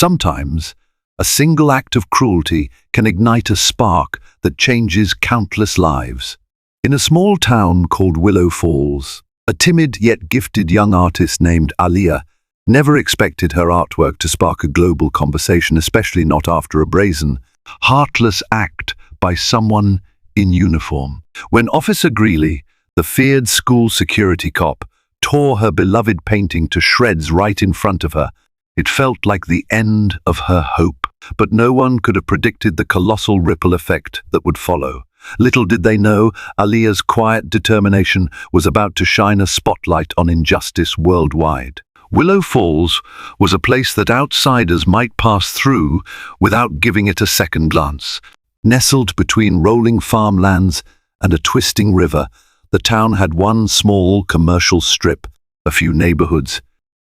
Sometimes, a single act of cruelty can ignite a spark that changes countless lives. In a small town called Willow Falls, a timid yet gifted young artist named Aliyah never expected her artwork to spark a global conversation, especially not after a brazen, heartless act by someone in uniform. When Officer Greeley, the feared school security cop, tore her beloved painting to shreds right in front of her, it felt like the end of her hope. But no one could have predicted the colossal ripple effect that would follow. Little did they know, Aliyah's quiet determination was about to shine a spotlight on injustice worldwide. Willow Falls was a place that outsiders might pass through without giving it a second glance. Nestled between rolling farmlands and a twisting river, the town had one small commercial strip, a few neighborhoods,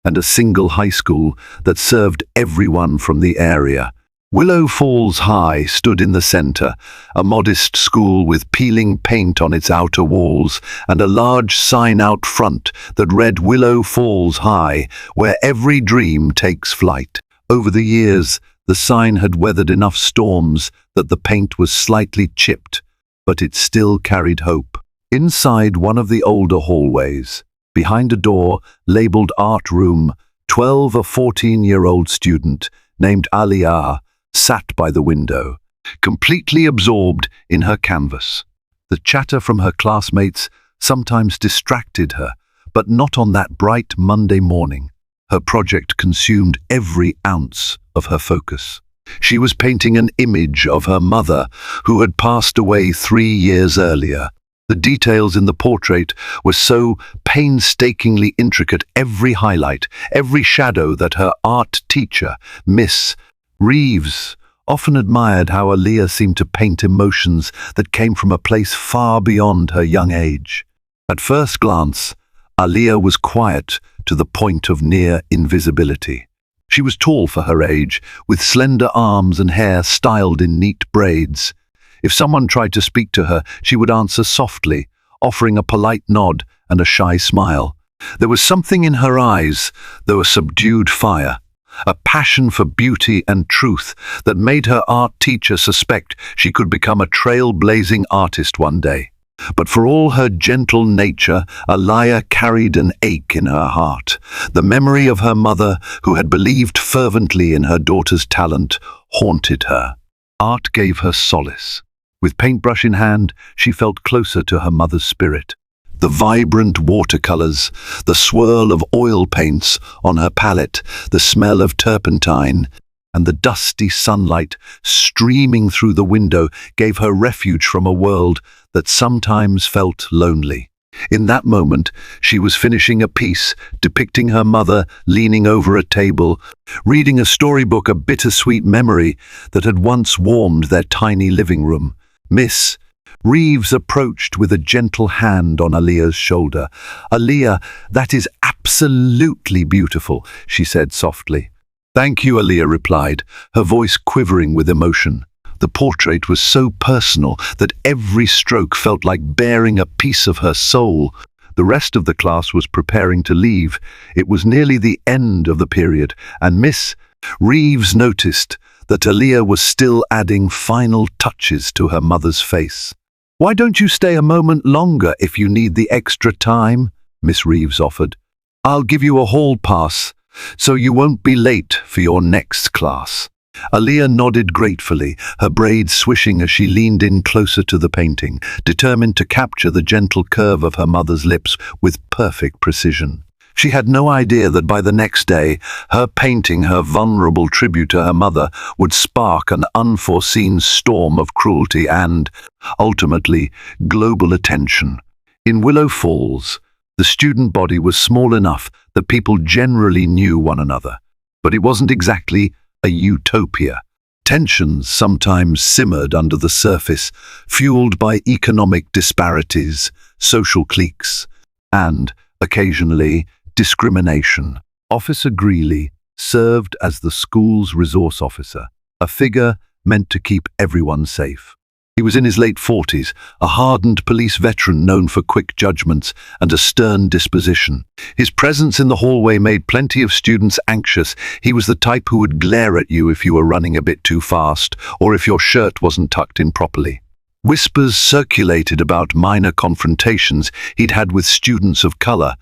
and a single high school that served everyone from the area. Willow Falls High stood in the center, a modest school with peeling paint on its outer walls and a large sign out front that read Willow Falls High, where every dream takes flight. Over the years, the sign had weathered enough storms that the paint was slightly chipped, but it still carried hope. Inside one of the older hallways, behind a door labeled Art Room, 12 or 14-year-old student named Aliyah sat by the window, completely absorbed in her canvas. The chatter from her classmates sometimes distracted her, but not on that bright Monday morning. Her project consumed every ounce of her focus. She was painting an image of her mother, who had passed away 3 years earlier. The details in the portrait were so painstakingly intricate, every highlight, every shadow, that her art teacher, Miss Reeves, often admired how Aliyah seemed to paint emotions that came from a place far beyond her young age. At first glance, Aliyah was quiet to the point of near invisibility. She was tall for her age, with slender arms and hair styled in neat braids. If someone tried to speak to her, she would answer softly, offering a polite nod and a shy smile. There was something in her eyes, though a subdued fire, a passion for beauty and truth that made her art teacher suspect she could become a trailblazing artist one day. But for all her gentle nature, Aliyah carried an ache in her heart. The memory of her mother, who had believed fervently in her daughter's talent, haunted her. Art gave her solace. With paintbrush in hand, she felt closer to her mother's spirit. The vibrant watercolors, the swirl of oil paints on her palette, the smell of turpentine, and the dusty sunlight streaming through the window gave her refuge from a world that sometimes felt lonely. In that moment, she was finishing a piece depicting her mother leaning over a table, reading a storybook, a bittersweet memory that had once warmed their tiny living room. Miss Reeves approached with a gentle hand on Aliyah's shoulder. "Aliyah, that is absolutely beautiful," she said softly. "Thank you," Aliyah replied, her voice quivering with emotion. The portrait was so personal that every stroke felt like bearing a piece of her soul. The rest of the class was preparing to leave. It was nearly the end of the period, and Miss Reeves noticed that Aliyah was still adding final touches to her mother's face. "Why don't you stay a moment longer if you need the extra time?" Miss Reeves offered. "I'll give you a hall pass, so you won't be late for your next class." Aliyah nodded gratefully, her braids swishing as she leaned in closer to the painting, determined to capture the gentle curve of her mother's lips with perfect precision. She had no idea that by the next day, her painting, her vulnerable tribute to her mother, would spark an unforeseen storm of cruelty and, ultimately, global attention. In Willow Falls, the student body was small enough that people generally knew one another, but it wasn't exactly a utopia. Tensions sometimes simmered under the surface, fueled by economic disparities, social cliques, and, occasionally, discrimination. Officer Greeley served as the school's resource officer, a figure meant to keep everyone safe. He was in his late 40s, a hardened police veteran known for quick judgments and a stern disposition. His presence in the hallway made plenty of students anxious. He was the type who would glare at you if you were running a bit too fast or if your shirt wasn't tucked in properly. Whispers circulated about minor confrontations he'd had with students of color,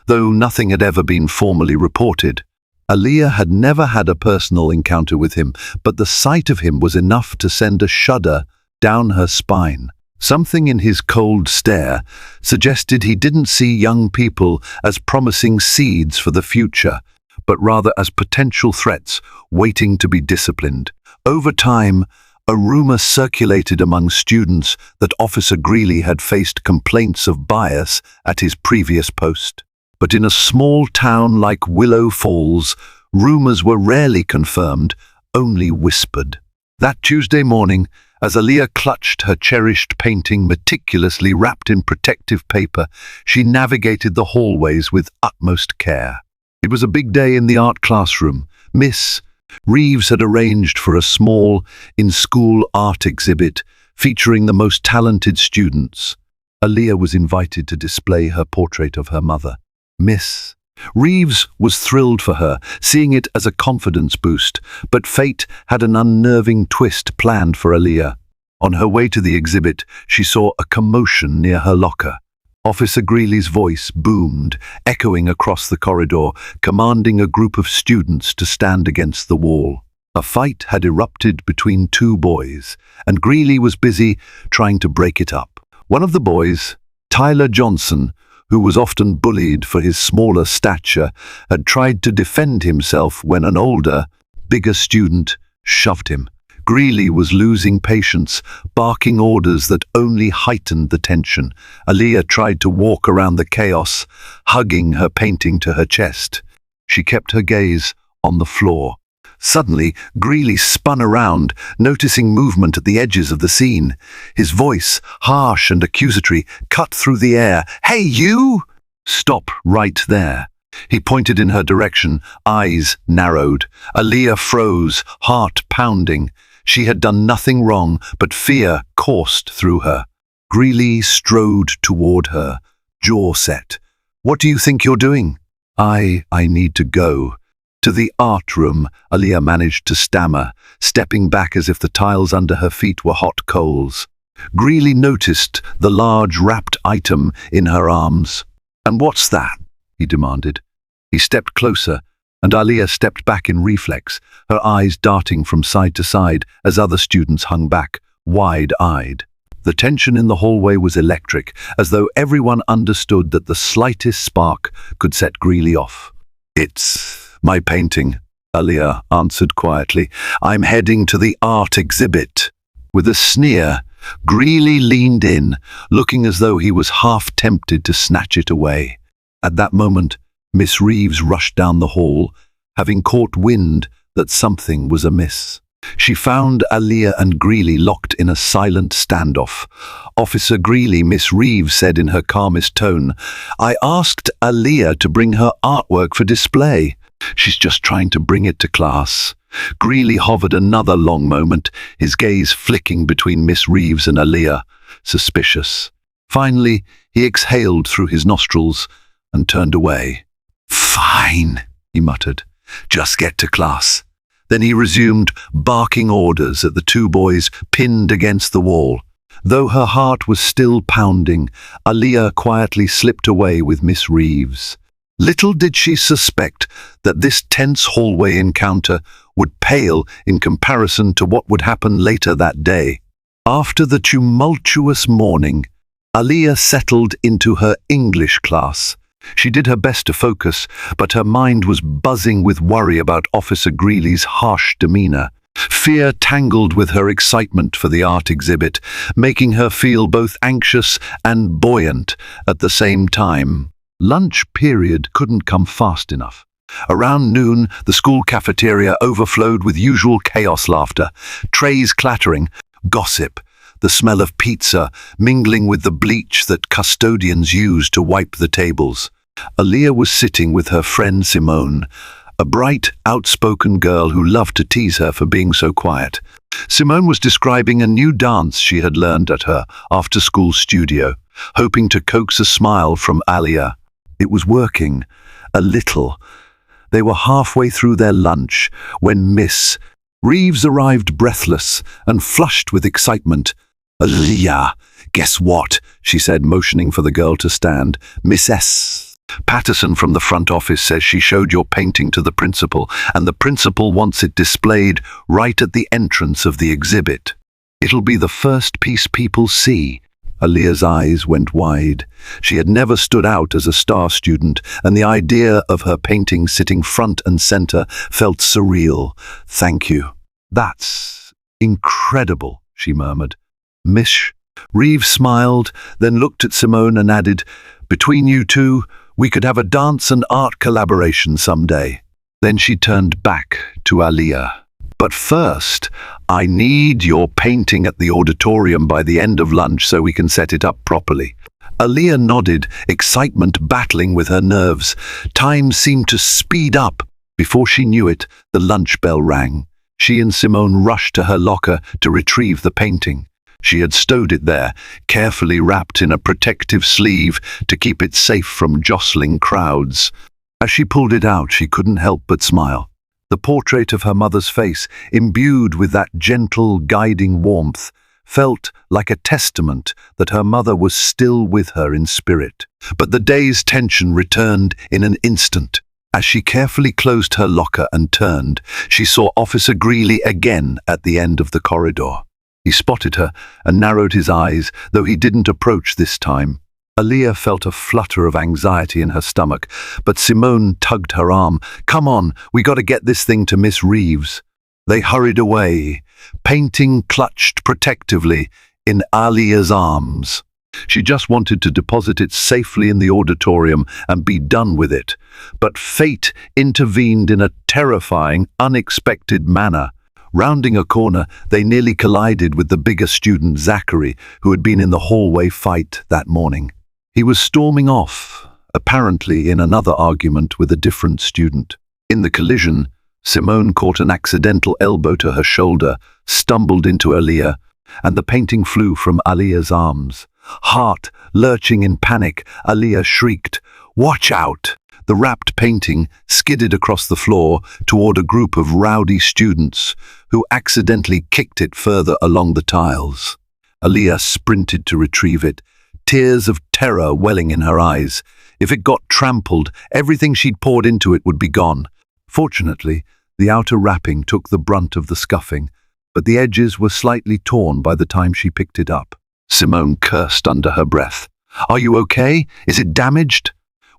though nothing had ever been formally reported. Aaliyah had never had a personal encounter with him, but the sight of him was enough to send a shudder down her spine. Something in his cold stare suggested he didn't see young people as promising seeds for the future, but rather as potential threats waiting to be disciplined. Over time, a rumor circulated among students that Officer Greeley had faced complaints of bias at his previous post. But in a small town like Willow Falls, rumors were rarely confirmed, only whispered. That Tuesday morning, as Aaliyah clutched her cherished painting meticulously wrapped in protective paper, she navigated the hallways with utmost care. It was a big day in the art classroom. Miss Reeves had arranged for a small, in-school art exhibit featuring the most talented students. Aaliyah was invited to display her portrait of her mother. Miss Reeves was thrilled for her, seeing it as a confidence boost, but fate had an unnerving twist planned for Aaliyah. On her way to the exhibit, she saw a commotion near her locker. Officer Greeley's voice boomed, echoing across the corridor, commanding a group of students to stand against the wall. A fight had erupted between two boys, and Greeley was busy trying to break it up. One of the boys, Tyler Johnson, who was often bullied for his smaller stature, had tried to defend himself when an older, bigger student shoved him. Greeley was losing patience, barking orders that only heightened the tension. Aaliyah tried to walk around the chaos, hugging her painting to her chest. She kept her gaze on the floor. Suddenly, Greeley spun around, noticing movement at the edges of the scene. His voice, harsh and accusatory, cut through the air. "Hey, you! Stop right there." He pointed in her direction, eyes narrowed. Aaliyah froze, heart pounding. She had done nothing wrong, but fear coursed through her. Greeley strode toward her, jaw set. "What do you think you're doing?" I need to go." "To the art room," Aaliyah managed to stammer, stepping back as if the tiles under her feet were hot coals. Greeley noticed the large wrapped item in her arms. "And what's that?" he demanded. He stepped closer, and Aaliyah stepped back in reflex, her eyes darting from side to side as other students hung back, wide-eyed. The tension in the hallway was electric, as though everyone understood that the slightest spark could set Greeley off. "It's my painting," Aaliyah answered quietly. "I'm heading to the art exhibit." With a sneer, Greeley leaned in, looking as though he was half tempted to snatch it away. At that moment, Miss Reeves rushed down the hall, having caught wind that something was amiss. She found Aaliyah and Greeley locked in a silent standoff. "Officer Greeley," Miss Reeves said in her calmest tone, "I asked Aaliyah to bring her artwork for display. She's just trying to bring it to class." Greeley hovered another long moment, his gaze flicking between Miss Reeves and Aaliyah, suspicious. Finally, he exhaled through his nostrils and turned away. "Fine," he muttered. "Just get to class." Then he resumed barking orders at the two boys pinned against the wall. Though her heart was still pounding, Aaliyah quietly slipped away with Miss Reeves. Little did she suspect that this tense hallway encounter would pale in comparison to what would happen later that day. After the tumultuous morning, Aaliyah settled into her English class. She did her best to focus, but her mind was buzzing with worry about Officer Greeley's harsh demeanor. Fear tangled with her excitement for the art exhibit, making her feel both anxious and buoyant at the same time. Lunch period couldn't come fast enough. Around noon, the school cafeteria overflowed with usual chaos laughter, trays clattering, gossip, the smell of pizza mingling with the bleach that custodians used to wipe the tables. Aaliyah was sitting with her friend Simone, a bright, outspoken girl who loved to tease her for being so quiet. Simone was describing a new dance she had learned at her after-school studio, hoping to coax a smile from Alia. It was working, a little. They were halfway through their lunch when Miss Reeves arrived breathless and flushed with excitement. "Alia, guess what?" she said, motioning for the girl to stand. "Miss S. Patterson from the front office says she showed your painting to the principal, and the principal wants it displayed right at the entrance of the exhibit. It'll be the first piece people see." Alia's eyes went wide. She had never stood out as a star student, and the idea of her painting sitting front and center felt surreal. "Thank you. That's incredible," she murmured. "Miss." Reeves smiled, then looked at Simone and added, "Between you two, we could have a dance and art collaboration someday." Then she turned back to Alia. "But first, I need your painting at the auditorium by the end of lunch so we can set it up properly." Alia nodded, excitement battling with her nerves. Time seemed to speed up. Before she knew it, the lunch bell rang. She and Simone rushed to her locker to retrieve the painting. She had stowed it there, carefully wrapped in a protective sleeve to keep it safe from jostling crowds. As she pulled it out, she couldn't help but smile. The portrait of her mother's face, imbued with that gentle, guiding warmth, felt like a testament that her mother was still with her in spirit. But the day's tension returned in an instant. As she carefully closed her locker and turned, she saw Officer Greeley again at the end of the corridor. He spotted her and narrowed his eyes, though he didn't approach this time. Alia felt a flutter of anxiety in her stomach, but Simone tugged her arm. "Come on, we got to get this thing to Miss Reeves." They hurried away, painting clutched protectively in Alia's arms. She just wanted to deposit it safely in the auditorium and be done with it. But fate intervened in a terrifying, unexpected manner. Rounding a corner, they nearly collided with the bigger student, Zachary, who had been in the hallway fight that morning. He was storming off, apparently in another argument with a different student. In the collision, Simone caught an accidental elbow to her shoulder, stumbled into Alia, and the painting flew from Alia's arms. Heart lurching in panic, Alia shrieked, "Watch out!" The wrapped painting skidded across the floor toward a group of rowdy students who accidentally kicked it further along the tiles. Alia sprinted to retrieve it, tears of terror welling in her eyes. If it got trampled, everything she'd poured into it would be gone. Fortunately, the outer wrapping took the brunt of the scuffing, but the edges were slightly torn by the time she picked it up. Simone cursed under her breath. "Are you okay? Is it damaged?"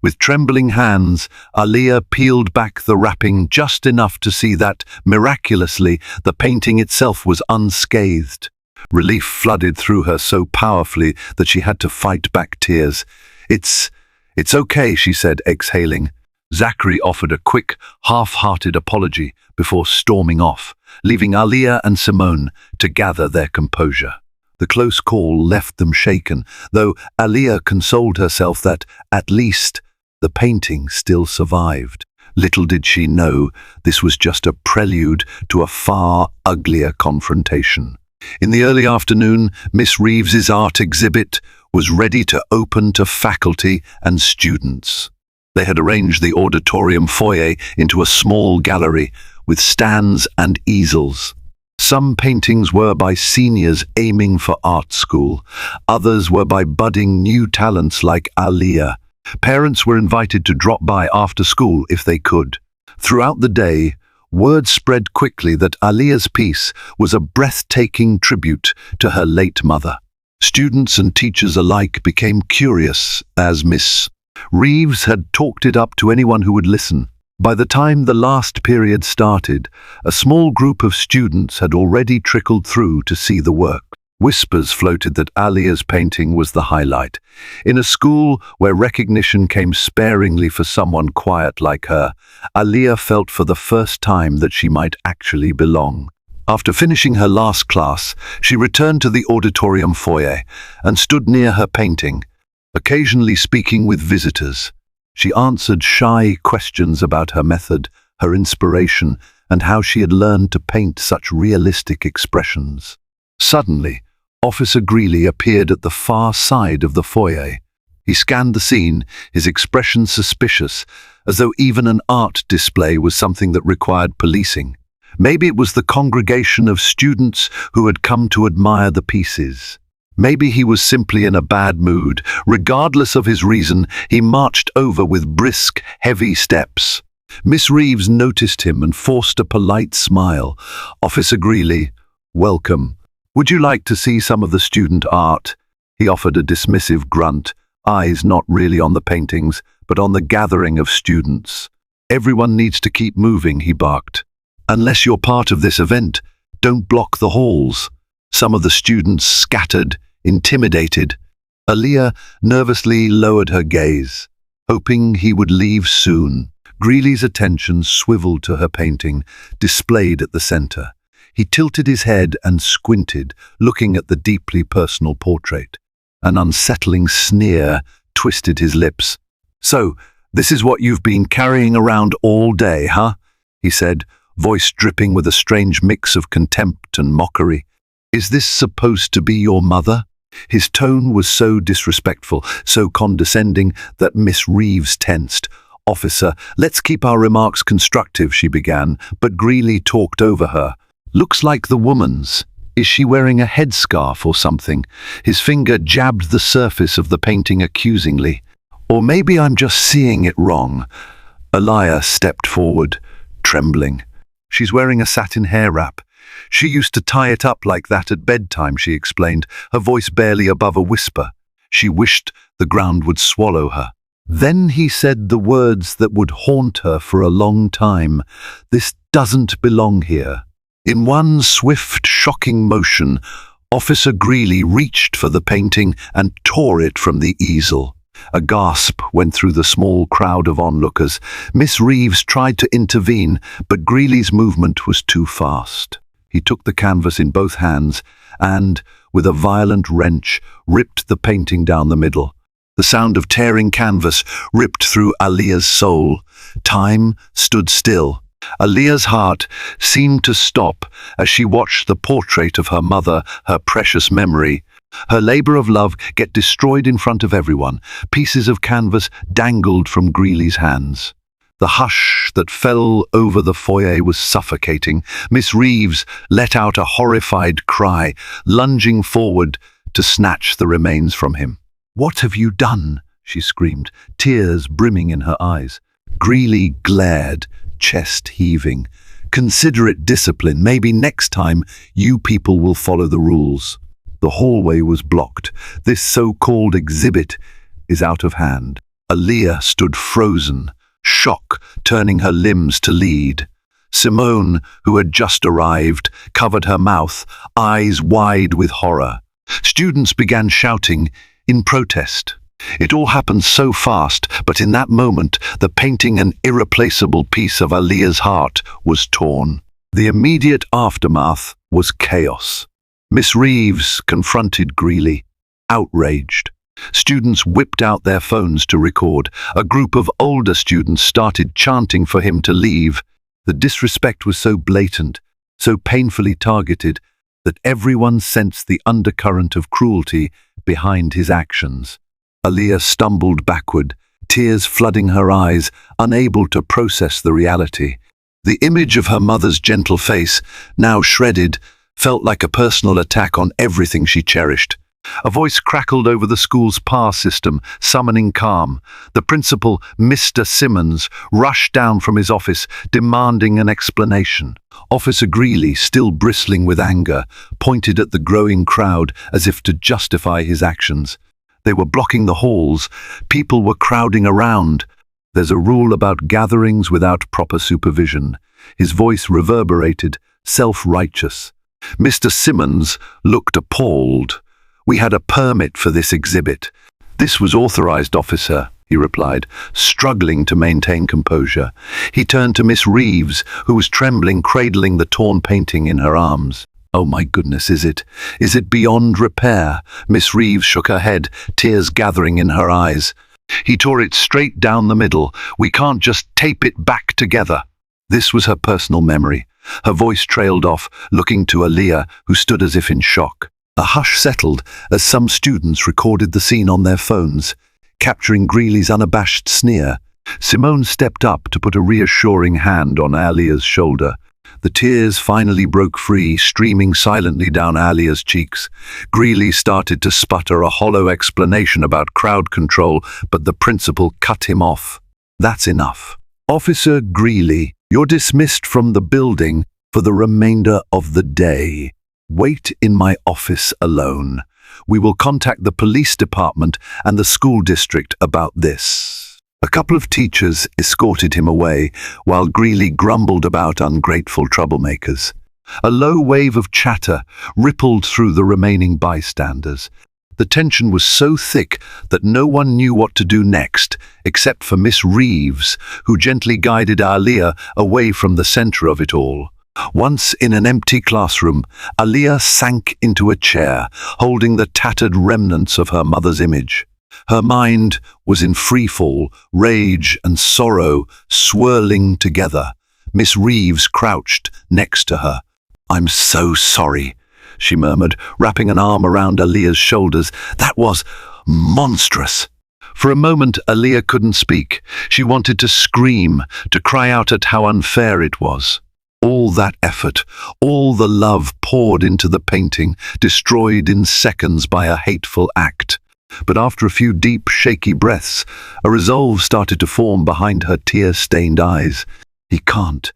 With trembling hands, Alia peeled back the wrapping just enough to see that, miraculously, the painting itself was unscathed. Relief flooded through her so powerfully that she had to fight back tears. It's okay," she said, exhaling. Zachary offered a quick, half-hearted apology before storming off, leaving Alia and Simone to gather their composure. The close call left them shaken, though Alia consoled herself that, at least, the painting still survived. Little did she know this was just a prelude to a far uglier confrontation. In the early afternoon, Miss Reeves's art exhibit was ready to open to faculty and students. They had arranged the auditorium foyer into a small gallery with stands and easels. Some paintings were by seniors aiming for art school. Others were by budding new talents like Alia. Parents were invited to drop by after school if they could. Throughout the day, word spread quickly that Alia's piece was a breathtaking tribute to her late mother. Students and teachers alike became curious as Miss Reeves had talked it up to anyone who would listen. By the time the last period started, a small group of students had already trickled through to see the work. Whispers floated that Alia's painting was the highlight. In a school where recognition came sparingly for someone quiet like her, Alia felt for the first time that she might actually belong. After finishing her last class, she returned to the auditorium foyer and stood near her painting, occasionally speaking with visitors. She answered shy questions about her method, her inspiration, and how she had learned to paint such realistic expressions. Suddenly, Officer Greeley appeared at the far side of the foyer. He scanned the scene, his expression suspicious, as though even an art display was something that required policing. Maybe it was the congregation of students who had come to admire the pieces. Maybe he was simply in a bad mood. Regardless of his reason, he marched over with brisk, heavy steps. Miss Reeves noticed him and forced a polite smile. "Officer Greeley, welcome. Would you like to see some of the student art?" He offered a dismissive grunt, eyes not really on the paintings, but on the gathering of students. "Everyone needs to keep moving," he barked. "Unless you're part of this event, don't block the halls." Some of the students scattered, intimidated. Aaliyah nervously lowered her gaze, hoping he would leave soon. Greeley's attention swiveled to her painting, displayed at the center. He tilted his head and squinted, looking at the deeply personal portrait. An unsettling sneer twisted his lips. "So, this is what you've been carrying around all day, huh?" he said, voice dripping with a strange mix of contempt and mockery. "Is this supposed to be your mother?" His tone was so disrespectful, so condescending, that Miss Reeves tensed. "Officer, let's keep our remarks constructive," she began, but Greeley talked over her. "Looks like the woman's. Is she wearing a headscarf or something?" His finger jabbed the surface of the painting accusingly. "Or maybe I'm just seeing it wrong." Aaliyah stepped forward, trembling. "She's wearing a satin hair wrap. She used to tie it up like that at bedtime," she explained, her voice barely above a whisper. She wished the ground would swallow her. Then he said the words that would haunt her for a long time. "This doesn't belong here." In one swift, shocking motion, Officer Greeley reached for the painting and tore it from the easel. A gasp went through the small crowd of onlookers. Miss Reeves tried to intervene, but Greeley's movement was too fast. He took the canvas in both hands and, with a violent wrench, ripped the painting down the middle. The sound of tearing canvas ripped through Aaliyah's soul. Time stood still. Aaliyah's heart seemed to stop as she watched the portrait of her mother, her precious memory. Her labor of love get destroyed in front of everyone. Pieces of canvas dangled from Greeley's hands. The hush that fell over the foyer was suffocating. Miss Reeves let out a horrified cry, lunging forward to snatch the remains from him. "What have you done?" she screamed, tears brimming in her eyes. Greeley glared, chest heaving. "Consider it discipline. Maybe next time you people will follow the rules." The hallway was blocked. This so-called exhibit is out of hand. Aaliyah stood frozen, shock turning her limbs to lead. Simone, who had just arrived, covered her mouth, eyes wide with horror. Students began shouting in protest. It all happened so fast, but in that moment, the painting, an irreplaceable piece of Aaliyah's heart, was torn. The immediate aftermath was chaos. Miss Reeves confronted Greeley, outraged. Students whipped out their phones to record. A group of older students started chanting for him to leave. The disrespect was so blatant, so painfully targeted, that everyone sensed the undercurrent of cruelty behind his actions. Aaliyah stumbled backward, tears flooding her eyes, unable to process the reality. The image of her mother's gentle face, now shredded, felt like a personal attack on everything she cherished. A voice crackled over the school's PAR system, summoning calm. The principal, Mr. Simmons, rushed down from his office, demanding an explanation. Officer Greeley, still bristling with anger, pointed at the growing crowd as if to justify his actions. They were blocking the halls. People were crowding around. "There's a rule about gatherings without proper supervision." His voice reverberated, self-righteous. Mr. Simmons looked appalled. "We had a permit for this exhibit." "This was authorized, officer," he replied, struggling to maintain composure. He turned to Miss Reeves, who was trembling, cradling the torn painting in her arms. "Oh my goodness, is it beyond repair?" Miss Reeves shook her head, tears gathering in her eyes. "He tore it straight down the middle. We can't just tape it back together." This was her personal memory. Her voice trailed off, looking to Aaliyah, who stood as if in shock. A hush settled as some students recorded the scene on their phones, capturing Greeley's unabashed sneer. Simone stepped up to put a reassuring hand on Aaliyah's shoulder. The tears finally broke free, streaming silently down Aaliyah's cheeks. Greeley started to sputter a hollow explanation about crowd control, but the principal cut him off. "That's enough. Officer Greeley, you're dismissed from the building for the remainder of the day. Wait in my office alone. We will contact the police department and the school district about this." A couple of teachers escorted him away, while Greeley grumbled about ungrateful troublemakers. A low wave of chatter rippled through the remaining bystanders. The tension was so thick that no one knew what to do next, except for Miss Reeves, who gently guided Aaliyah away from the center of it all. Once in an empty classroom, Aaliyah sank into a chair, holding the tattered remnants of her mother's image. Her mind was in freefall, rage and sorrow swirling together. Miss Reeves crouched next to her. "I'm so sorry," she murmured, wrapping an arm around Aaliyah's shoulders. "That was monstrous." For a moment, Aaliyah couldn't speak. She wanted to scream, to cry out at how unfair it was. All that effort, all the love poured into the painting, destroyed in seconds by a hateful act. But after a few deep, shaky breaths, a resolve started to form behind her tear-stained eyes. He can't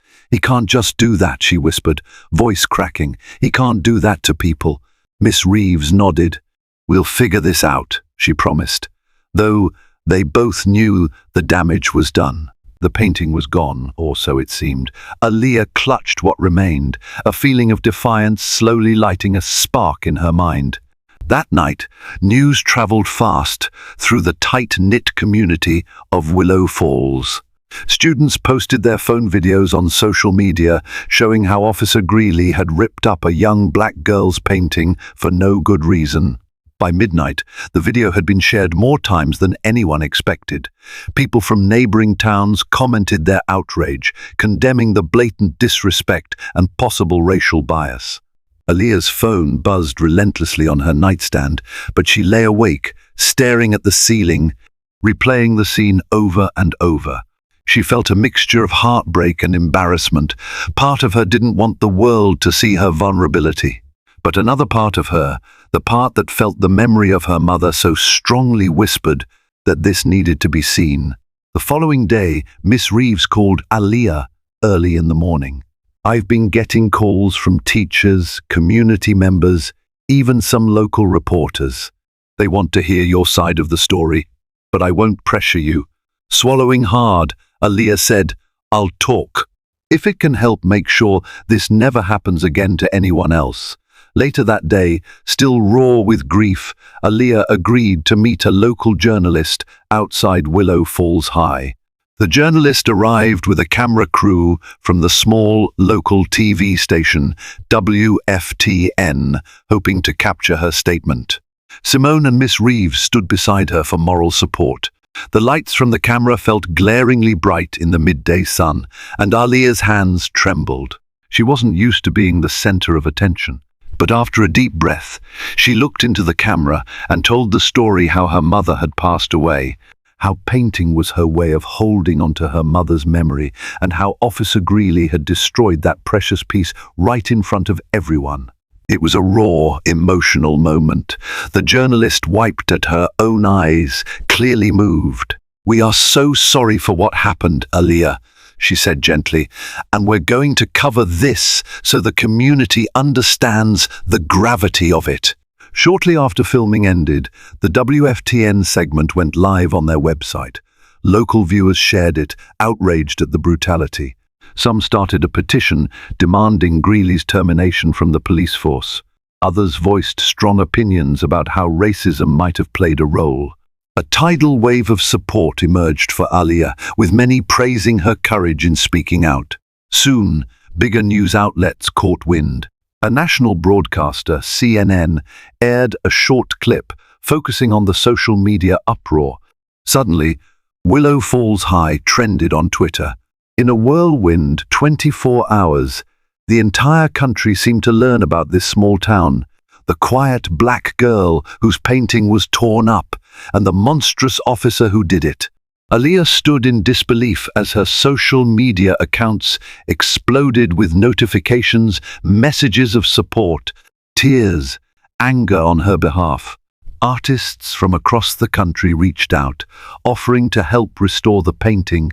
just do that," she whispered, voice cracking. "He can't do that to people." Miss Reeves nodded. "We'll figure this out," she promised. Though they both knew the damage was done. The painting was gone, or so it seemed. Aaliyah clutched what remained, a feeling of defiance slowly lighting a spark in her mind. That night, news traveled fast through the tight-knit community of Willow Falls. Students posted their phone videos on social media showing how Officer Greeley had ripped up a young black girl's painting for no good reason. By midnight, the video had been shared more times than anyone expected. People from neighboring towns commented their outrage, condemning the blatant disrespect and possible racial bias. Aaliyah's phone buzzed relentlessly on her nightstand, but she lay awake, staring at the ceiling, replaying the scene over and over. She felt a mixture of heartbreak and embarrassment. Part of her didn't want the world to see her vulnerability. But another part of her, the part that felt the memory of her mother so strongly, whispered that this needed to be seen. The following day, Miss Reeves called Aaliyah early in the morning. "I've been getting calls from teachers, community members, even some local reporters. They want to hear your side of the story, but I won't pressure you." Swallowing hard, Aaliyah said, "I'll talk, if it can help make sure this never happens again to anyone else." Later that day, still raw with grief, Aaliyah agreed to meet a local journalist outside Willow Falls High. The journalist arrived with a camera crew from the small local TV station, WFTN, hoping to capture her statement. Simone and Miss Reeves stood beside her for moral support. The lights from the camera felt glaringly bright in the midday sun, and Aaliyah's hands trembled. She wasn't used to being the center of attention. But after a deep breath, she looked into the camera and told the story how her mother had passed away, how painting was her way of holding onto her mother's memory, and how Officer Greeley had destroyed that precious piece right in front of everyone. It was a raw, emotional moment. The journalist wiped at her own eyes, clearly moved. "We are so sorry for what happened, Aaliyah," she said gently, "and we're going to cover this so the community understands the gravity of it." Shortly after filming ended, the WFTN segment went live on their website. Local viewers shared it, outraged at the brutality. Some started a petition demanding Greeley's termination from the police force. Others voiced strong opinions about how racism might have played a role. A tidal wave of support emerged for Aaliyah, with many praising her courage in speaking out. Soon, bigger news outlets caught wind. A national broadcaster, CNN, aired a short clip focusing on the social media uproar. Suddenly, Willow Falls High trended on Twitter. In a whirlwind 24 hours, the entire country seemed to learn about this small town, the quiet black girl whose painting was torn up, and the monstrous officer who did it. Aaliyah stood in disbelief as her social media accounts exploded with notifications, messages of support, tears, anger on her behalf. Artists from across the country reached out, offering to help restore the painting,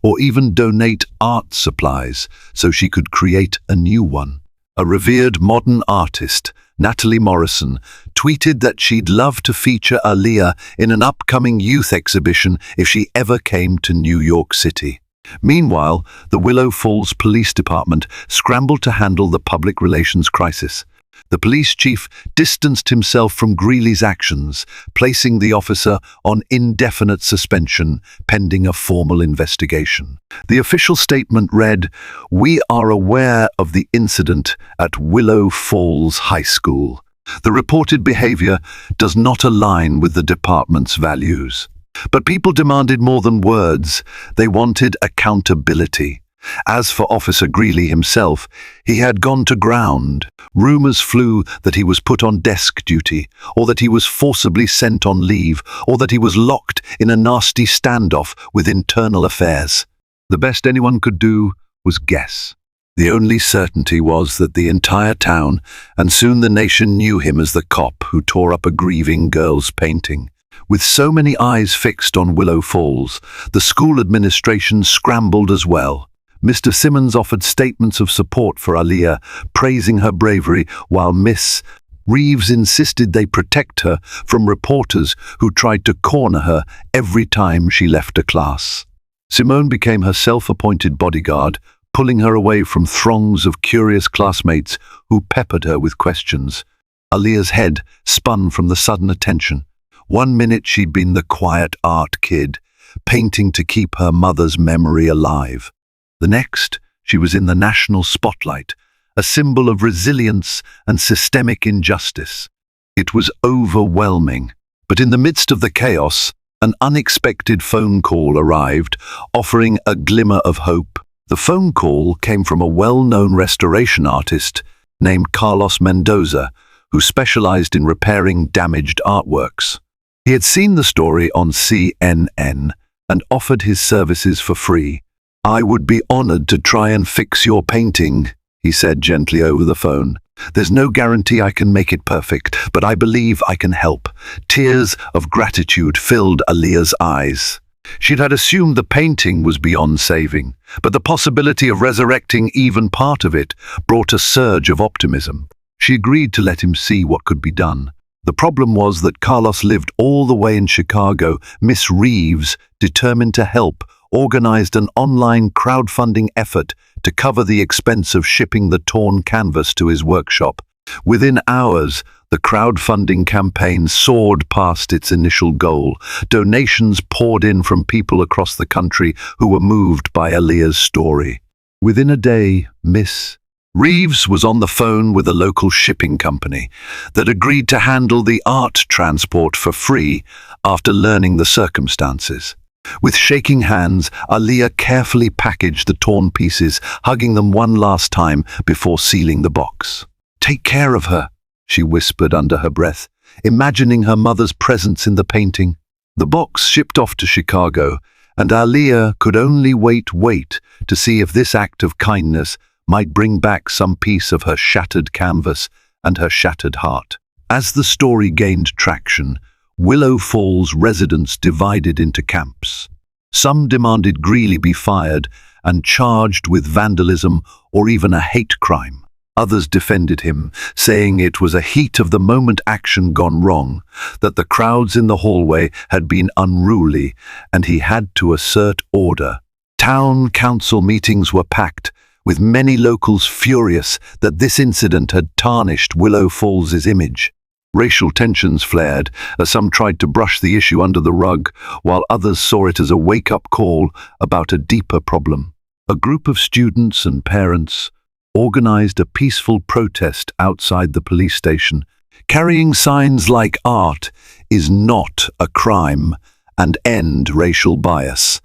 or even donate art supplies so she could create a new one. A revered modern artist, Natalie Morrison, tweeted that she'd love to feature Aaliyah in an upcoming youth exhibition if she ever came to New York City. Meanwhile, the Willow Falls Police Department scrambled to handle the public relations crisis. The police chief distanced himself from Greeley's actions, placing the officer on indefinite suspension pending a formal investigation. The official statement read, "We are aware of the incident at Willow Falls High School. The reported behavior does not align with the department's values." But people demanded more than words. They wanted accountability. As for Officer Greeley himself, he had gone to ground. Rumors flew that he was put on desk duty, or that he was forcibly sent on leave, or that he was locked in a nasty standoff with internal affairs. The best anyone could do was guess. The only certainty was that the entire town, and soon the nation, knew him as the cop who tore up a grieving girl's painting. With so many eyes fixed on Willow Falls, the school administration scrambled as well. Mr. Simmons offered statements of support for Aaliyah, praising her bravery, while Miss Reeves insisted they protect her from reporters who tried to corner her every time she left a class. Simone became her self-appointed bodyguard, pulling her away from throngs of curious classmates who peppered her with questions. Aaliyah's head spun from the sudden attention. One minute she'd been the quiet art kid, painting to keep her mother's memory alive. The next, she was in the national spotlight, a symbol of resilience and systemic injustice. It was overwhelming, but in the midst of the chaos, an unexpected phone call arrived, offering a glimmer of hope. The phone call came from a well-known restoration artist named Carlos Mendoza, who specialized in repairing damaged artworks. He had seen the story on CNN and offered his services for free. "I would be honored to try and fix your painting," he said gently over the phone. "There's no guarantee I can make it perfect, but I believe I can help." Tears of gratitude filled Aaliyah's eyes. She'd had assumed the painting was beyond saving, but the possibility of resurrecting even part of it brought a surge of optimism. She agreed to let him see what could be done. The problem was that Carlos lived all the way in Chicago. Miss Reeves, determined to help, organized an online crowdfunding effort to cover the expense of shipping the torn canvas to his workshop. Within hours, the crowdfunding campaign soared past its initial goal. Donations poured in from people across the country who were moved by Aaliyah's story. Within a day, Miss Reeves was on the phone with a local shipping company that agreed to handle the art transport for free after learning the circumstances. With shaking hands, Aaliyah carefully packaged the torn pieces, hugging them one last time before sealing the box. "Take care of her," she whispered under her breath, imagining her mother's presence in the painting. The box shipped off to Chicago, and Aaliyah could only wait to see if this act of kindness might bring back some piece of her shattered canvas and her shattered heart. As the story gained traction, Willow Falls residents divided into camps. Some demanded Greeley be fired and charged with vandalism or even a hate crime. Others defended him, saying it was a heat-of-the-moment action gone wrong, that the crowds in the hallway had been unruly and he had to assert order. Town council meetings were packed, with many locals furious that this incident had tarnished Willow Falls's image. Racial tensions flared as some tried to brush the issue under the rug, while others saw it as a wake-up call about a deeper problem. A group of students and parents organized a peaceful protest outside the police station, carrying signs like "Art is not a crime" and "End racial bias."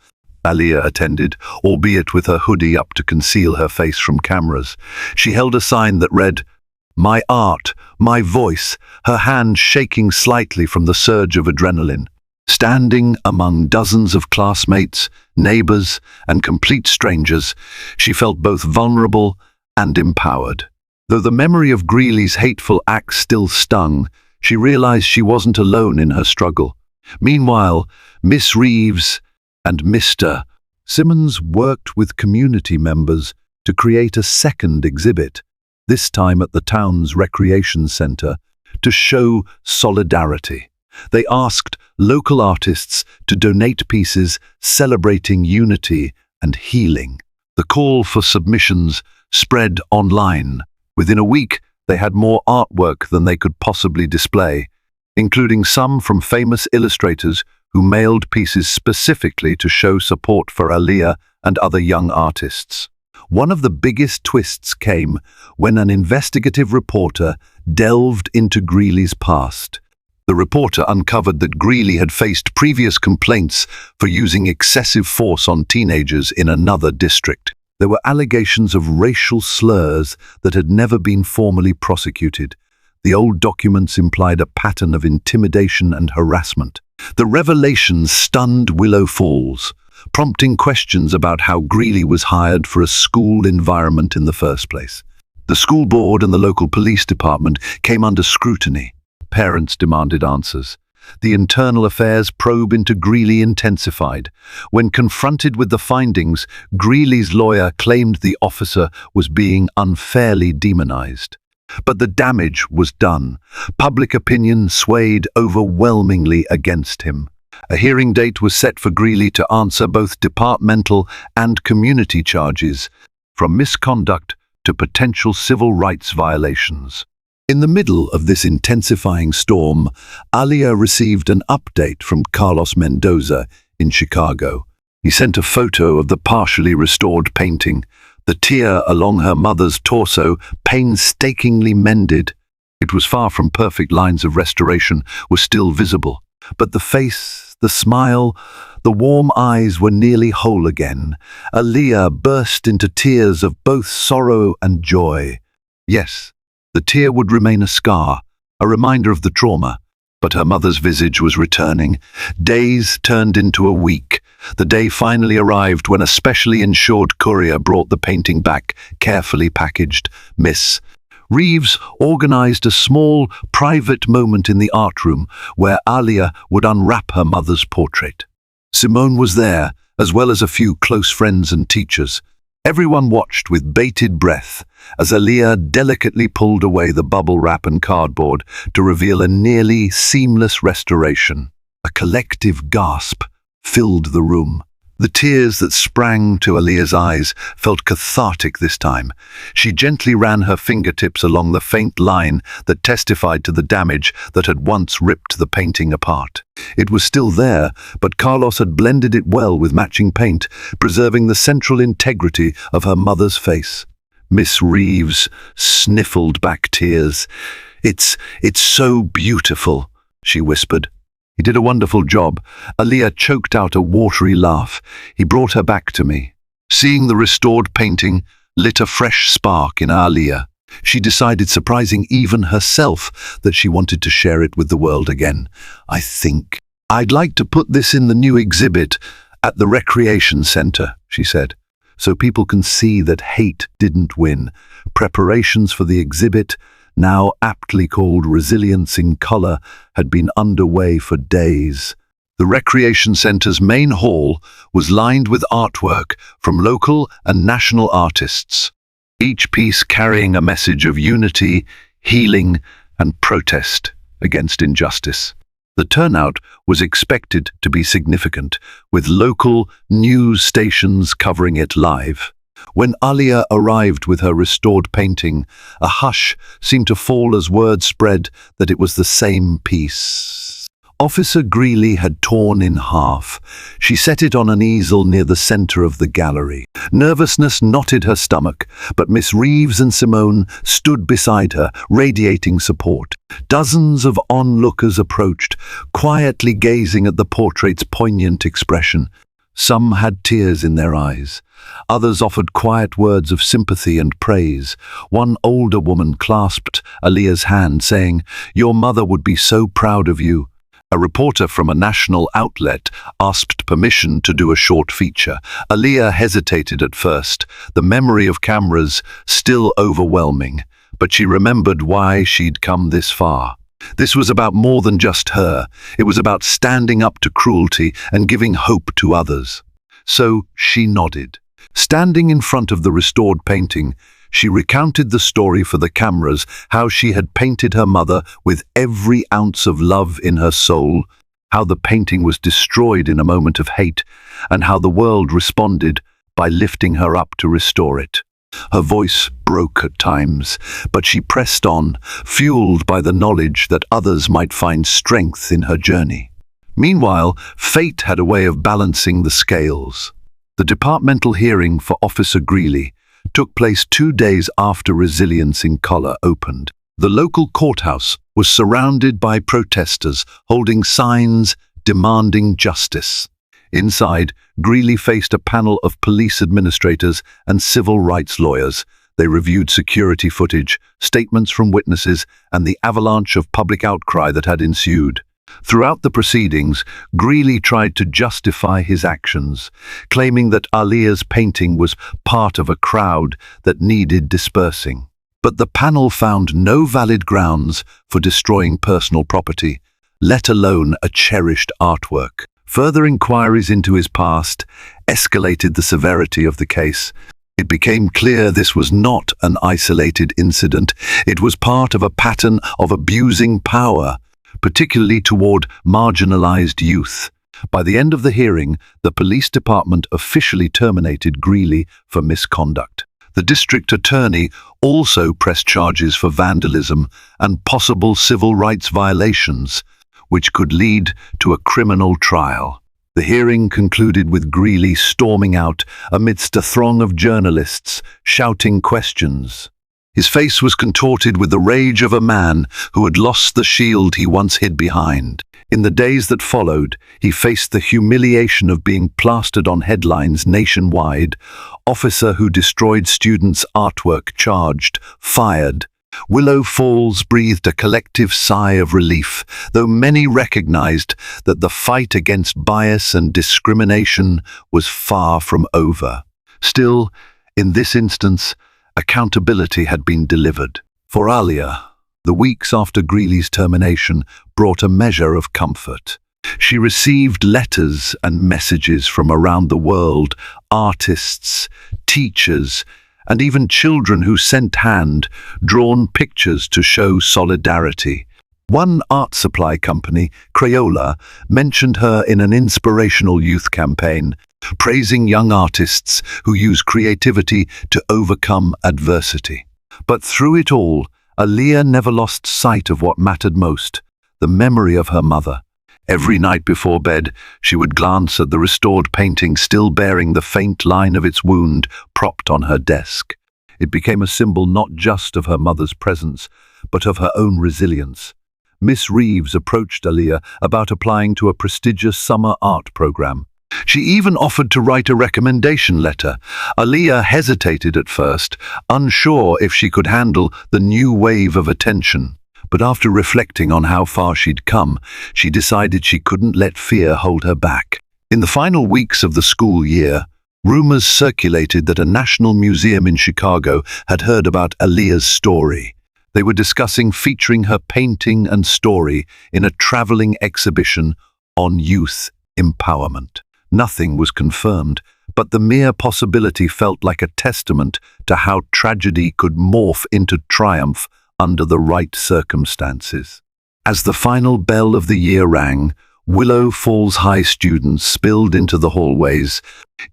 Aliyah attended, albeit with her hoodie up to conceal her face from cameras. She held a sign that read, "My art, my voice," her hand shaking slightly from the surge of adrenaline. Standing among dozens of classmates, neighbors, and complete strangers, she felt both vulnerable and empowered. Though the memory of Greeley's hateful acts still stung, she realized she wasn't alone in her struggle. Meanwhile, Miss Reeves and Mr. Simmons worked with community members to create a second exhibit, this time at the town's recreation center, to show solidarity. They asked local artists to donate pieces celebrating unity and healing. The call for submissions spread online. Within a week, they had more artwork than they could possibly display, including some from famous illustrators who mailed pieces specifically to show support for Aliyah and other young artists. One of the biggest twists came when an investigative reporter delved into Greeley's past. The reporter uncovered that Greeley had faced previous complaints for using excessive force on teenagers in another district. There were allegations of racial slurs that had never been formally prosecuted. The old documents implied a pattern of intimidation and harassment. The revelations stunned Willow Falls, prompting questions about how Greeley was hired for a school environment in the first place. The school board and the local police department came under scrutiny. Parents demanded answers. The internal affairs probe into Greeley intensified. When confronted with the findings, Greeley's lawyer claimed the officer was being unfairly demonized. But the damage was done. Public opinion swayed overwhelmingly against him. A hearing date was set for Greeley to answer both departmental and community charges, from misconduct to potential civil rights violations. In the middle of this intensifying storm, Aliyah received an update from Carlos Mendoza in Chicago. He sent a photo of the partially restored painting. The tear along her mother's torso, painstakingly mended. It was far from perfect. Lines of restoration were still visible, but the face, the smile, the warm eyes were nearly whole again. Aliyah burst into tears of both sorrow and joy. Yes, the tear would remain a scar, a reminder of the trauma, but her mother's visage was returning. Days turned into a week. The day finally arrived when a specially insured courier brought the painting back, carefully packaged. Miss Reeves organized a small, private moment in the art room where Aliyah would unwrap her mother's portrait. Simone was there, as well as a few close friends and teachers. Everyone watched with bated breath as Aliyah delicately pulled away the bubble wrap and cardboard to reveal a nearly seamless restoration. A collective gasp filled the room. The tears that sprang to Aliyah's eyes felt cathartic this time. She gently ran her fingertips along the faint line that testified to the damage that had once ripped the painting apart. It was still there, but Carlos had blended it well with matching paint, preserving the central integrity of her mother's face. Miss Reeves sniffled back tears. It's so beautiful," she whispered. "He did a wonderful job." Aliyah choked out a watery laugh. "He brought her back to me." Seeing the restored painting lit a fresh spark in Aliyah. She decided, surprising even herself, that she wanted to share it with the world again. "I think I'd like to put this in the new exhibit at the recreation center," she said, "so people can see that hate didn't win." Preparations for the exhibit, now aptly called Resilience in Color, had been underway for days. The recreation center's main hall was lined with artwork from local and national artists, each piece carrying a message of unity, healing, and protest against injustice. The turnout was expected to be significant, with local news stations covering it live. When Aliyah arrived with her restored painting, a hush seemed to fall as word spread that it was the same piece. Officer Greeley had torn in half. She set it on an easel near the center of the gallery. Nervousness knotted her stomach, but Miss Reeves and Simone stood beside her, radiating support. Dozens of onlookers approached, quietly gazing at the portrait's poignant expression. Some had tears in their eyes. Others offered quiet words of sympathy and praise. One older woman clasped Aaliyah's hand, saying, "Your mother would be so proud of you." A reporter from a national outlet asked permission to do a short feature. Aaliyah hesitated at first, the memory of cameras still overwhelming, but she remembered why she'd come this far. This was about more than just her. It was about standing up to cruelty and giving hope to others. So she nodded. Standing in front of the restored painting, she recounted the story for the cameras, how she had painted her mother with every ounce of love in her soul, how the painting was destroyed in a moment of hate, and how the world responded by lifting her up to restore it. Her voice broke at times, but she pressed on, fueled by the knowledge that others might find strength in her journey. Meanwhile, fate had a way of balancing the scales. The departmental hearing for Officer Greeley took place 2 days after Resilience in Color opened. The local courthouse was surrounded by protesters holding signs demanding justice. Inside, Greeley faced a panel of police administrators and civil rights lawyers. They reviewed security footage, statements from witnesses, and the avalanche of public outcry that had ensued. Throughout the proceedings, Greeley tried to justify his actions, claiming that Aaliyah's painting was part of a crowd that needed dispersing. But the panel found no valid grounds for destroying personal property, let alone a cherished artwork. Further inquiries into his past escalated the severity of the case. It became clear this was not an isolated incident. It was part of a pattern of abusing power, particularly toward marginalized youth. By the end of the hearing, the police department officially terminated Greeley for misconduct. The district attorney also pressed charges for vandalism and possible civil rights violations, which could lead to a criminal trial. The hearing concluded with Greeley storming out amidst a throng of journalists, shouting questions. His face was contorted with the rage of a man who had lost the shield he once hid behind. In the days that followed, he faced the humiliation of being plastered on headlines nationwide. Officer who destroyed students' artwork charged, fired. Willow Falls breathed a collective sigh of relief, though many recognized that the fight against bias and discrimination was far from over. Still, in this instance, accountability had been delivered. For Aaliyah, the weeks after Greeley's termination brought a measure of comfort. She received letters and messages from around the world, artists, teachers, and even children who sent hand-drawn pictures to show solidarity. One art supply company, Crayola, mentioned her in an inspirational youth campaign, praising young artists who use creativity to overcome adversity. But through it all, Aaliyah never lost sight of what mattered most, the memory of her mother. Every night before bed, she would glance at the restored painting still bearing the faint line of its wound propped on her desk. It became a symbol not just of her mother's presence, but of her own resilience. Miss Reeves approached Aaliyah about applying to a prestigious summer art program. She even offered to write a recommendation letter. Aaliyah hesitated at first, unsure if she could handle the new wave of attention. But after reflecting on how far she'd come, she decided she couldn't let fear hold her back. In the final weeks of the school year, rumors circulated that a national museum in Chicago had heard about Aaliyah's story. They were discussing featuring her painting and story in a traveling exhibition on youth empowerment. Nothing was confirmed, but the mere possibility felt like a testament to how tragedy could morph into triumph under the right circumstances. As the final bell of the year rang, Willow Falls High students spilled into the hallways,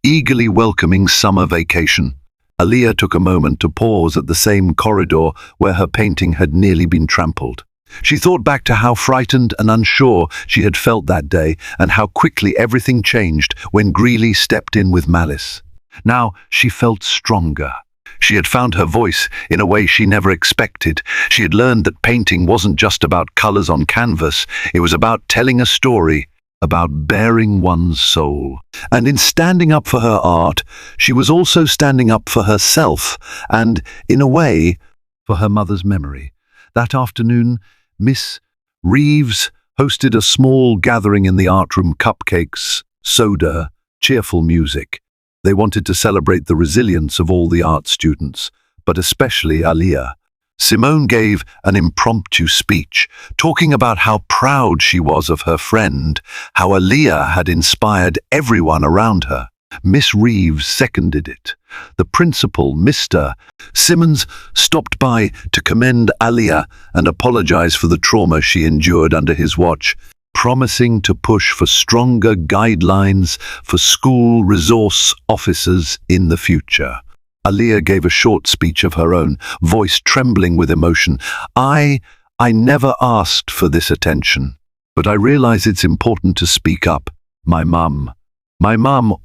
eagerly welcoming summer vacation. Aaliyah took a moment to pause at the same corridor where her painting had nearly been trampled. She thought back to how frightened and unsure she had felt that day and how quickly everything changed when Greeley stepped in with malice. Now she felt stronger. She had found her voice in a way she never expected. She had learned that painting wasn't just about colors on canvas. It was about telling a story, about bearing one's soul. And in standing up for her art, she was also standing up for herself and, in a way, for her mother's memory. That afternoon, Miss Reeves hosted a small gathering in the art room: cupcakes, soda, cheerful music. They wanted to celebrate the resilience of all the art students, but especially Aliyah. Simone gave an impromptu speech, talking about how proud she was of her friend, how Aliyah had inspired everyone around her. Miss Reeves seconded it. The principal, Mr. Simmons, stopped by to commend Aliyah and apologize for the trauma she endured under his watch, promising to push for stronger guidelines for school resource officers in the future. Aliyah gave a short speech of her own, voice trembling with emotion. I never asked for this attention, but I realize it's important to speak up. My mum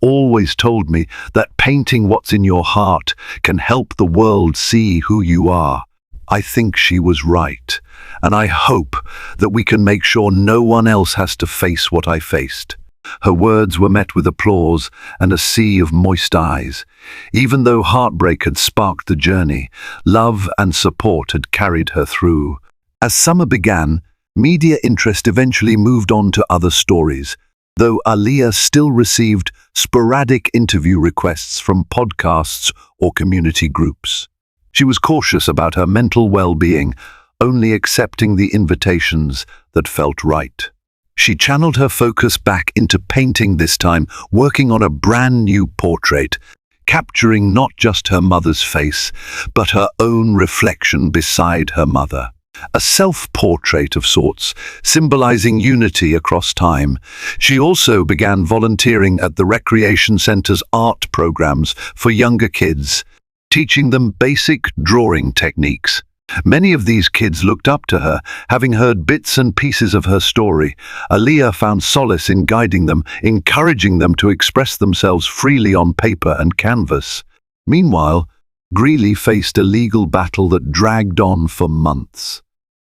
always told me that painting what's in your heart can help the world see who you are. I think she was right, and I hope that we can make sure no one else has to face what I faced. Her words were met with applause and a sea of moist eyes. Even though heartbreak had sparked the journey, love and support had carried her through. As summer began, media interest eventually moved on to other stories, though Aliyah still received sporadic interview requests from podcasts or community groups. She was cautious about her mental well-being, only accepting the invitations that felt right. She channeled her focus back into painting this time, working on a brand new portrait, capturing not just her mother's face, but her own reflection beside her mother. A self-portrait of sorts, symbolizing unity across time. She also began volunteering at the Recreation Center's art programs for younger kids, teaching them basic drawing techniques. Many of these kids looked up to her, having heard bits and pieces of her story. Aliyah found solace in guiding them, encouraging them to express themselves freely on paper and canvas. Meanwhile, Greeley faced a legal battle that dragged on for months.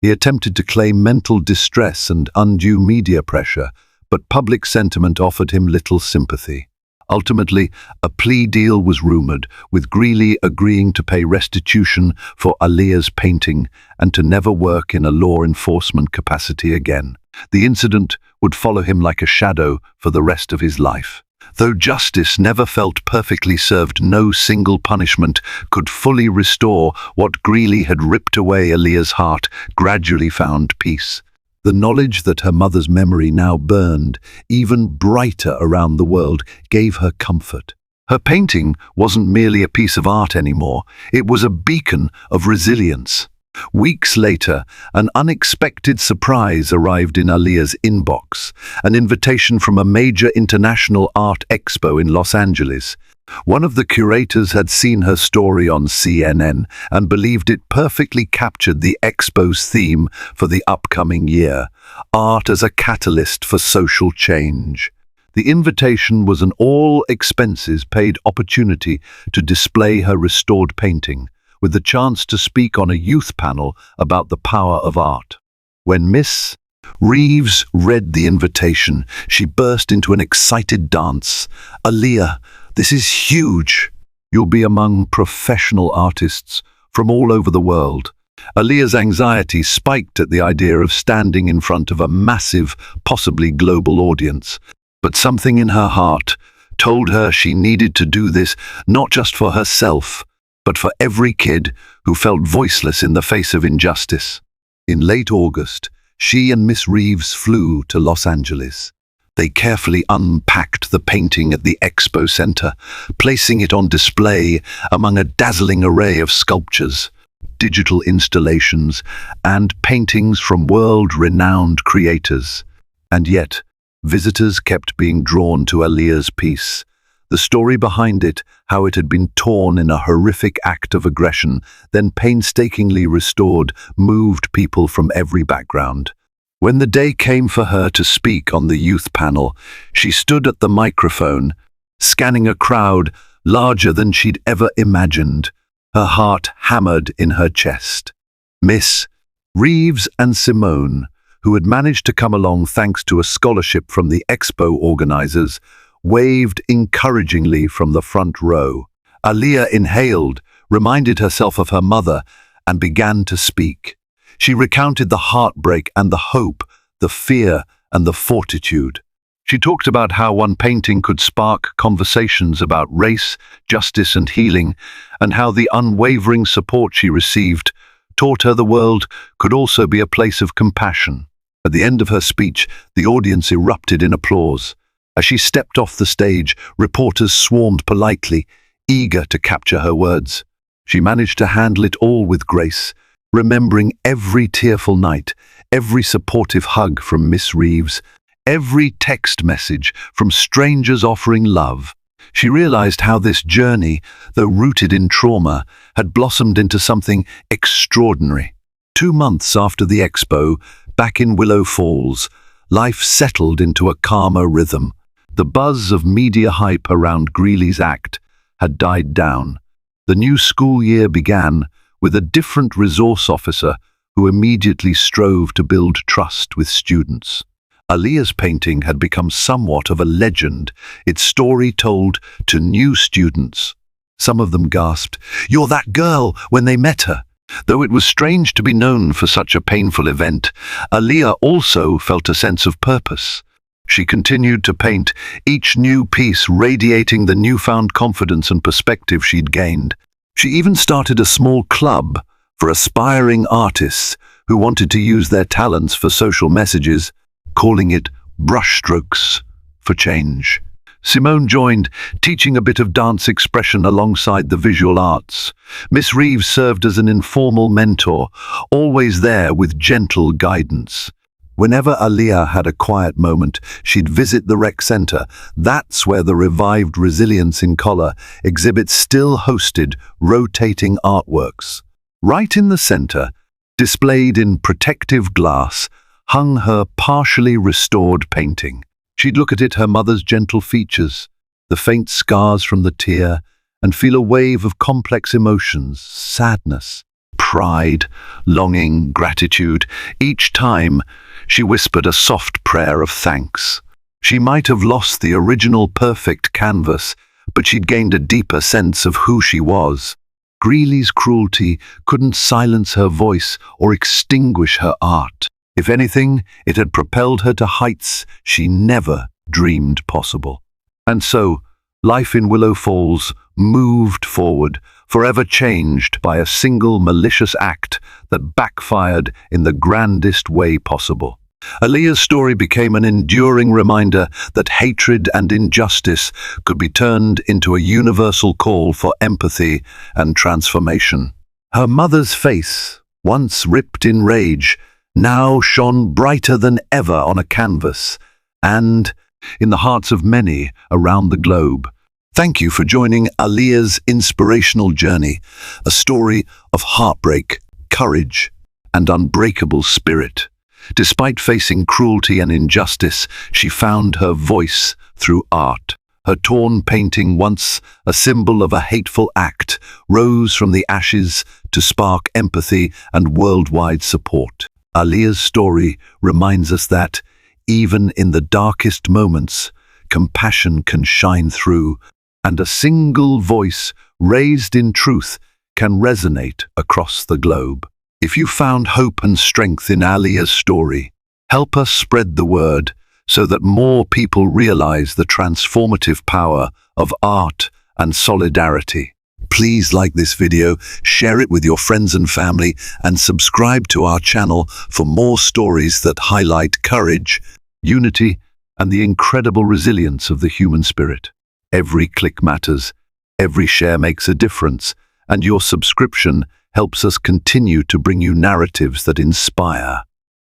He attempted to claim mental distress and undue media pressure, but public sentiment offered him little sympathy. Ultimately, a plea deal was rumored, with Greeley agreeing to pay restitution for Aliyah's painting and to never work in a law enforcement capacity again. The incident would follow him like a shadow for the rest of his life. Though justice never felt perfectly served, no single punishment could fully restore what Greeley had ripped away. Aliyah's heart gradually found peace. The knowledge that her mother's memory now burned even brighter around the world gave her comfort. Her painting wasn't merely a piece of art anymore, it was a beacon of resilience. Weeks later, an unexpected surprise arrived in Aliyah's inbox, an invitation from a major international art expo in Los Angeles. One of the curators had seen her story on CNN and believed it perfectly captured the expo's theme for the upcoming year: art as a catalyst for social change. The invitation was an all-expenses-paid opportunity to display her restored painting, with the chance to speak on a youth panel about the power of art. When Miss Reeves read the invitation, she burst into an excited dance. "Aliyah, this is huge. You'll be among professional artists from all over the world." Aliyah's anxiety spiked at the idea of standing in front of a massive, possibly global audience. But something in her heart told her she needed to do this not just for herself, but for every kid who felt voiceless in the face of injustice. In late August, she and Miss Reeves flew to Los Angeles. They carefully unpacked the painting at the Expo Center, placing it on display among a dazzling array of sculptures, digital installations, and paintings from world-renowned creators. And yet, visitors kept being drawn to Aliyah's piece. The story behind it, how it had been torn in a horrific act of aggression, then painstakingly restored, moved people from every background. When the day came for her to speak on the youth panel, she stood at the microphone, scanning a crowd larger than she'd ever imagined, her heart hammered in her chest. Miss Reeves and Simone, who had managed to come along thanks to a scholarship from the expo organizers, waved encouragingly from the front row. Aliyah inhaled, reminded herself of her mother, and began to speak. She recounted the heartbreak and the hope, the fear and the fortitude. She talked about how one painting could spark conversations about race, justice and healing, and how the unwavering support she received taught her the world could also be a place of compassion. At the end of her speech, the audience erupted in applause. As she stepped off the stage, reporters swarmed politely, eager to capture her words. She managed to handle it all with grace, remembering every tearful night, every supportive hug from Miss Reeves, every text message from strangers offering love. She realized how this journey, though rooted in trauma, had blossomed into something extraordinary. 2 months after the expo, back in Willow Falls, life settled into a calmer rhythm. The buzz of media hype around Greeley's act had died down. The new school year began with a different resource officer who immediately strove to build trust with students. Aliyah's painting had become somewhat of a legend, its story told to new students. Some of them gasped, "You're that girl," when they met her. Though it was strange to be known for such a painful event, Aliyah also felt a sense of purpose. She continued to paint, each new piece radiating the newfound confidence and perspective she'd gained. She even started a small club for aspiring artists who wanted to use their talents for social messages, calling it Brushstrokes for Change. Simone joined, teaching a bit of dance expression alongside the visual arts. Miss Reeves served as an informal mentor, always there with gentle guidance. Whenever Aliyah had a quiet moment, she'd visit the rec center. That's where the revived Resilience in Color exhibit still hosted rotating artworks. Right in the center, displayed in protective glass, hung her partially restored painting. She'd look at it, her mother's gentle features, the faint scars from the tear, and feel a wave of complex emotions, sadness, pride, longing, gratitude. Each time, she whispered a soft prayer of thanks. She might have lost the original perfect canvas, but she'd gained a deeper sense of who she was. Greeley's cruelty couldn't silence her voice or extinguish her art. If anything, it had propelled her to heights she never dreamed possible. And so, life in Willow Falls moved forward, forever changed by a single malicious act that backfired in the grandest way possible. Aliyah's story became an enduring reminder that hatred and injustice could be turned into a universal call for empathy and transformation. Her mother's face, once ripped in rage, now shone brighter than ever on a canvas and in the hearts of many around the globe. Thank you for joining Aliyah's inspirational journey, a story of heartbreak, courage, and unbreakable spirit. Despite facing cruelty and injustice, she found her voice through art. Her torn painting, once a symbol of a hateful act, rose from the ashes to spark empathy and worldwide support. Aliyah's story reminds us that, even in the darkest moments, compassion can shine through, and a single voice raised in truth can resonate across the globe. If you found hope and strength in Aliyah's story, help us spread the word so that more people realize the transformative power of art and solidarity. Please like this video, share it with your friends and family, and subscribe to our channel for more stories that highlight courage, unity, and the incredible resilience of the human spirit. Every click matters, every share makes a difference, and your subscription helps us continue to bring you narratives that inspire.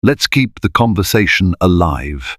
Let's keep the conversation alive.